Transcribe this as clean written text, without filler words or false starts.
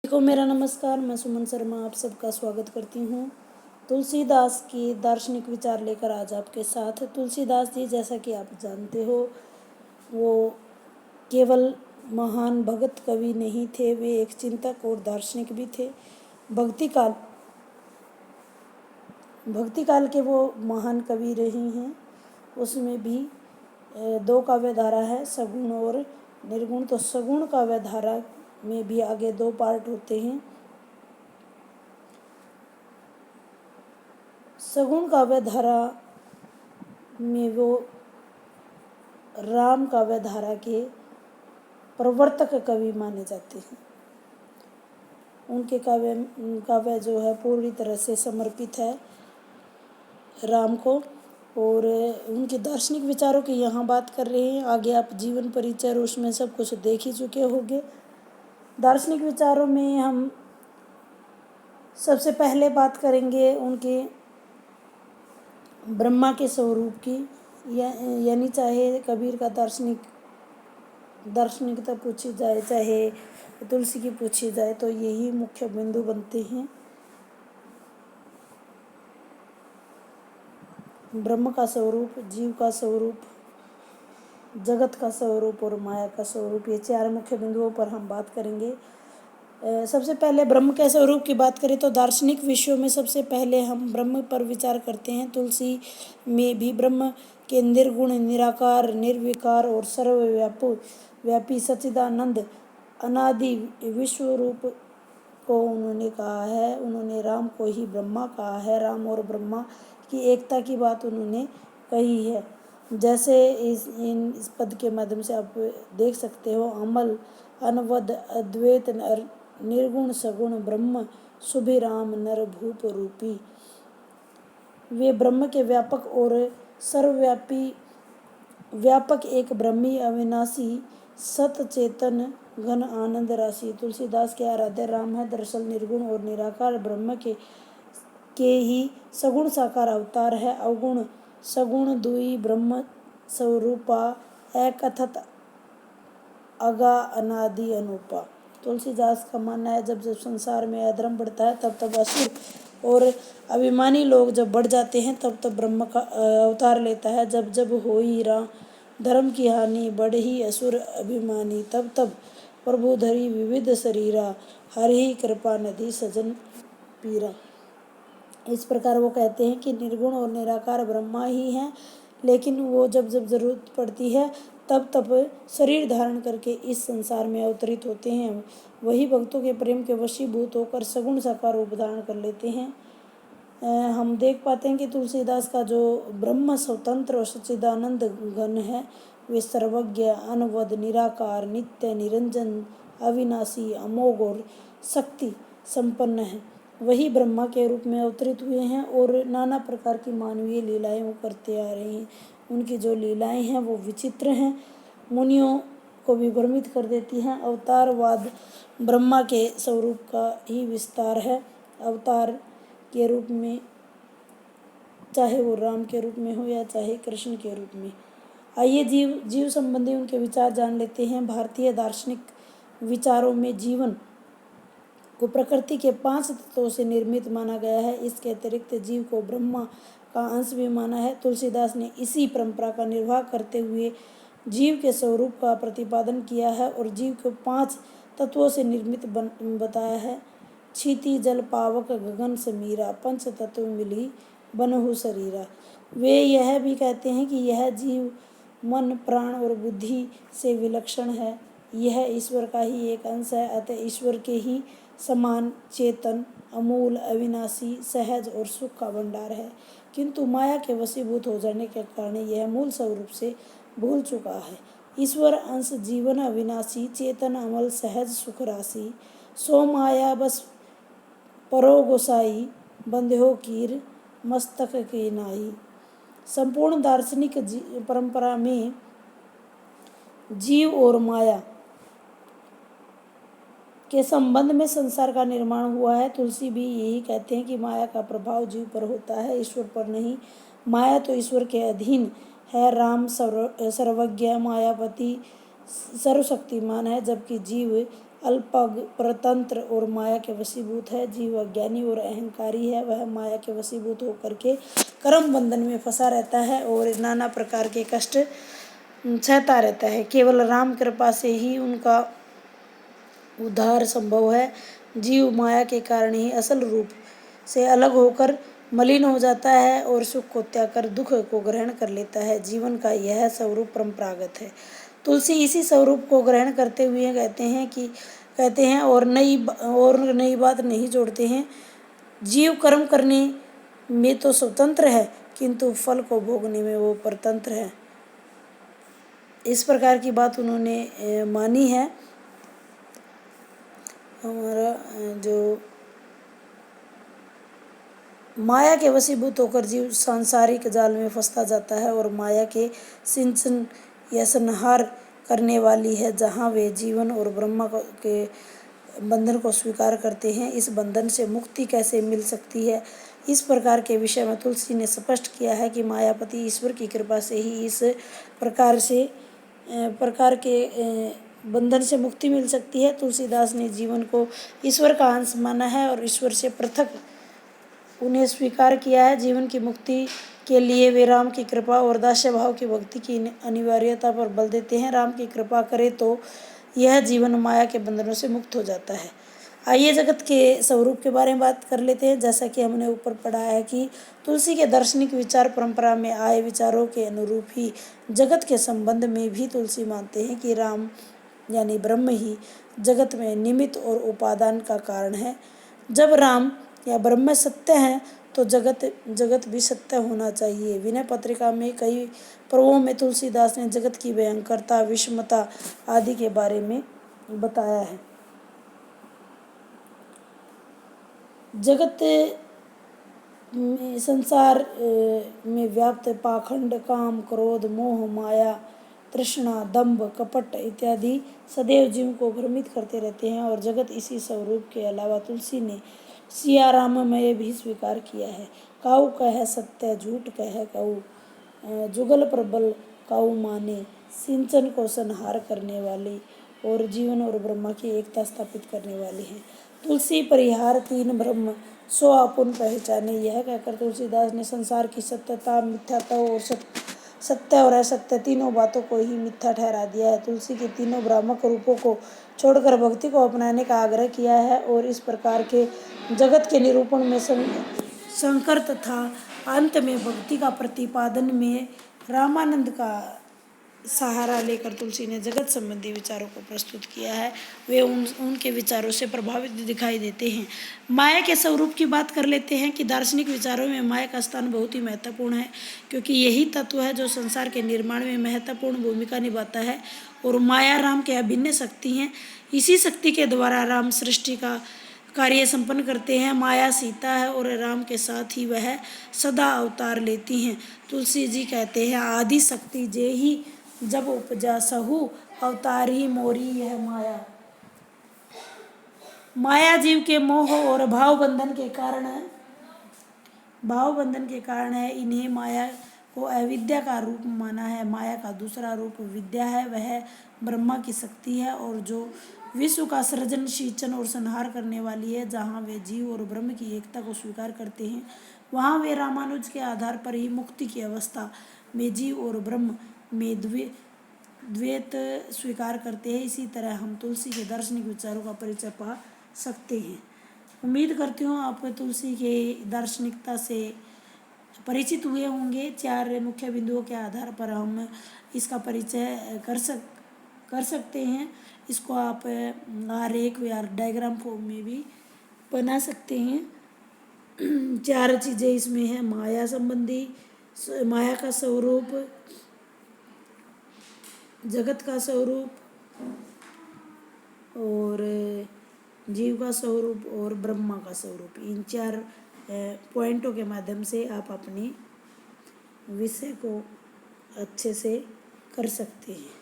को मेरा नमस्कार। मैं सुमन शर्मा आप सबका स्वागत करती हूँ। तुलसीदास की दार्शनिक विचार लेकर आज आपके साथ। तुलसीदास जी, जैसा कि आप जानते हो, वो केवल महान भगत कवि नहीं थे, वे एक चिंतक और दार्शनिक भी थे। भक्ति काल के वो महान कवि रहे हैं। उसमें भी दो काव्य धारा है, सगुण और निर्गुण। तो सगुण काव्य धारा में भी आगे दो पार्ट होते हैं। सगुण काव्य धारा में वो राम काव्य धारा के प्रवर्तक कवि माने जाते हैं। उनके काव्य जो है पूरी तरह से समर्पित है राम को, और उनके दार्शनिक विचारों की यहाँ बात कर रहे हैं। आगे आप जीवन परिचय और उसमें सब कुछ देख ही चुके होंगे। दार्शनिक विचारों में हम सबसे पहले बात करेंगे उनके ब्रह्मा के स्वरूप की, यानी चाहे कबीर का दार्शनिकता पूछी जाए, चाहे तुलसी की पूछी जाए, तो यही मुख्य बिंदु बनते हैं। ब्रह्म का स्वरूप, जीव का स्वरूप, जगत का स्वरूप और माया का स्वरूप, ये चार मुख्य बिंदुओं पर हम बात करेंगे। सबसे पहले ब्रह्म के स्वरूप की बात करें तो दार्शनिक विषयों में सबसे पहले हम ब्रह्म पर विचार करते हैं। तुलसी में भी ब्रह्म के निर्गुण, निराकार, निर्विकार और सर्वव्यापी सच्चिदानंद अनादि विश्व रूप को उन्होंने कहा है। उन्होंने राम को ही ब्रह्मा कहा है। राम और ब्रह्मा की एकता की बात उन्होंने कही है। जैसे इस पद के माध्यम से आप देख सकते हो, अमल अनवद अद्वैत निर्गुण सगुण ब्रह्म सुभि राम नर भूप रूपी। वे ब्रह्म के व्यापक और सर्वव्यापी, व्यापक एक ब्रह्मी अविनाशी सत चेतन घन आनंद राशि तुलसीदास के आराध्य राम है। दरअसल निर्गुण और निराकार ब्रह्म के ही सगुण साकार अवतार है। अवगुण सगुण दुई ब्रह्म स्वरूपा एकथत अगा अनादि अनुपा। तुलसीदास का मानना है, जब जब संसार में अधर्म बढ़ता है, तब तब असुर और अभिमानी लोग जब बढ़ जाते हैं, तब तब ब्रह्म का अवतार लेता है। जब जब होई धर्म की हानि, बढ़ी असुर अभिमानी, तब तब प्रभु धरी विविध शरीरा, हर ही कृपा नदी सजन पीरा। इस प्रकार वो कहते हैं कि निर्गुण और निराकार ब्रह्मा ही हैं, लेकिन वो जब जब जरूरत पड़ती है तब तब शरीर धारण करके इस संसार में अवतरित होते हैं। वही भक्तों के प्रेम के वशीभूत होकर सगुण साकार रूप धारण कर लेते हैं। हम देख पाते हैं कि तुलसीदास का जो ब्रह्म स्वतंत्र और सच्चिदानंद घन है, वे सर्वज्ञ, अनवद, निराकार, नित्य, निरंजन, अविनाशी, अमोघ और शक्ति संपन्न है। वही ब्रह्मा के रूप में अवतरित हुए हैं और नाना प्रकार की मानवीय लीलाएं वो करते आ रहे हैं। उनकी जो लीलाएं हैं वो विचित्र हैं, मुनियों को भी भ्रमित कर देती हैं। अवतारवाद ब्रह्मा के स्वरूप का ही विस्तार है। अवतार के रूप में, चाहे वो राम के रूप में हो या चाहे कृष्ण के रूप में। आइए जीव संबंधी उनके विचार जान लेते हैं। भारतीय दार्शनिक विचारों में जीवन को प्रकृति के 5 तत्वों से निर्मित माना गया है। इसके अतिरिक्त जीव को ब्रह्मा का अंश भी माना है। तुलसीदास ने इसी परंपरा का निर्वाह करते हुए जीव के स्वरूप का प्रतिपादन किया है और जीव को 5 तत्वों से निर्मित बताया है। क्षिति जल पावक गगन समीरा, पंच तत्व मिली बनहु शरीरा। वे यह भी कहते हैं कि यह जीव मन, प्राण और बुद्धि से विलक्षण है। यह ईश्वर का ही एक अंश है, अतः ईश्वर के ही समान चेतन, अमूल, अविनाशी, सहज और सुख का भंडार है। किंतु माया के वशीभूत हो जाने के कारण यह मूल स्वरूप से भूल चुका है। ईश्वर अंश जीवन अविनाशी, चेतन, अमल, सहज, सुख राशि, सो माया बस परो गोसाई, बंध्यो कीर मस्तक के नाई। संपूर्ण दार्शनिक परंपरा में जीव और माया के संबंध में संसार का निर्माण हुआ है। तुलसी भी यही कहते हैं कि माया का प्रभाव जीव पर होता है, ईश्वर पर नहीं। माया तो ईश्वर के अधीन है। राम सर्वज्ञ, मायापति, सर्वशक्तिमान है, जबकि जीव अल्पज्ञ, परतंत्र और माया के वशीभूत है। जीव अज्ञानी और अहंकारी है, वह माया के वशीभूत होकर के कर्म बंधन में फंसा रहता है और नाना प्रकार के कष्ट सहता रहता है। केवल राम कृपा से ही उनका उद्धार संभव है। जीव माया के कारण ही असल रूप से अलग होकर मलिन हो जाता है और सुख को त्याग कर दुख को ग्रहण कर लेता है। जीवन का यह स्वरूप परंपरागत है। तुलसी इसी स्वरूप को ग्रहण करते हुए कहते हैं और नई बात नहीं जोड़ते हैं। जीव कर्म करने में तो स्वतंत्र है, किंतु फल को भोगने में वो परतंत्र है। इस प्रकार की बात उन्होंने मानी है। हमारा जो माया के वशीभूत होकर जीव सांसारिक जाल में फंसता जाता है और माया के सिंचन या संहार करने वाली है, जहाँ वे जीवन और ब्रह्म के बंधन को स्वीकार करते हैं। इस बंधन से मुक्ति कैसे मिल सकती है, इस प्रकार के विषय में तुलसी ने स्पष्ट किया है कि मायापति ईश्वर की कृपा से ही इस प्रकार के बंधन से मुक्ति मिल सकती है। तुलसीदास ने जीवन को ईश्वर का अंश माना है और ईश्वर से पृथक उन्हें स्वीकार किया है। जीवन की मुक्ति के लिए वे राम की कृपा और दास्य भाव की भक्ति की अनिवार्यता पर बल देते हैं। राम की कृपा करे तो यह जीवन माया के बंधनों से मुक्त हो जाता है। आइए जगत के स्वरूप के बारे में बात कर लेते हैं। जैसा कि हमने ऊपर पढ़ा है कि तुलसी के दार्शनिक विचार परंपरा में आए विचारों के अनुरूप ही जगत के संबंध में भी तुलसी मानते हैं कि राम यानी ब्रह्म ही जगत में निमित्त और उपादान का कारण है। जब राम या ब्रह्म सत्य हैं तो जगत भी सत्य होना चाहिए। विनय पत्रिका में कई पर्वों में तुलसीदास ने जगत की भयंकरता, विषमता आदि के बारे में बताया है। जगत में संसार में व्याप्त पाखंड, काम, क्रोध, मोह, माया, तृष्णा, दंभ, कपट इत्यादि सदैव जीव को भ्रमित करते रहते हैं और जगत इसी स्वरूप के अलावा तुलसी ने सिया राम में भी स्वीकार किया है। काऊ कह सत्य, झूठ कह काऊ, जुगल प्रबल काऊ माने, सिंचन को संहार करने वाली और जीवन और ब्रह्मा की एकता स्थापित करने वाली है। तुलसी परिहार तीन ब्रह्म सो आपुन पहचाने, यह कहकर तुलसीदास ने संसार की सत्यता, मिथ्याता और सत्य और असत्य तीनों बातों को ही मिथ्या ठहरा दिया है। तुलसी के तीनों भ्रामक रूपों को छोड़कर भक्ति को अपनाने का आग्रह किया है और इस प्रकार के जगत के निरूपण में शंकर तथा अंत में भक्ति का प्रतिपादन में रामानंद का सहारा लेकर तुलसी ने जगत संबंधी विचारों को प्रस्तुत किया है। वे उनके विचारों से प्रभावित दिखाई देते हैं। माया के स्वरूप की बात कर लेते हैं कि दार्शनिक विचारों में माया का स्थान बहुत ही महत्वपूर्ण है, क्योंकि यही तत्व है जो संसार के निर्माण में महत्वपूर्ण भूमिका निभाता है और माया राम के अभिन्न शक्ति हैं। इसी शक्ति के द्वारा राम सृष्टि का कार्य संपन्न करते हैं। माया सीता है और राम के साथ ही वह सदा अवतार लेती हैं। तुलसी जी कहते हैं, आदि शक्ति जे ही जब उपजा सहु अवतार ही मोरी यह माया। माया जीव के मोह और भाव बंधन के कारण है। इन्हें माया को अविद्या का रूप माना है। माया का दूसरा रूप विद्या है, वह ब्रह्मा की शक्ति है और जो विश्व का सृजन, सिंचन और संहार करने वाली है। जहाँ वे जीव और ब्रह्म की एकता को स्वीकार करते हैं, वहाँ वे रामानुज के आधार पर ही मुक्ति की अवस्था में जीव और ब्रह्म में द्वैत स्वीकार करते हैं। इसी तरह हम तुलसी के दार्शनिक विचारों का परिचय पा सकते हैं। उम्मीद करती हूँ आप तुलसी के दार्शनिकता से परिचित हुए होंगे। 4 मुख्य बिंदुओं के आधार पर हम इसका परिचय कर सकते हैं। इसको आप आरेख या डायग्राम फॉर्म में भी बना सकते हैं। 4 चीज़ें इसमें हैं: माया संबंधी, माया का स्वरूप, जगत का स्वरूप और जीव का स्वरूप और ब्रह्मा का स्वरूप। इन 4 पॉइंटों के माध्यम से आप अपने विषय को अच्छे से कर सकते हैं।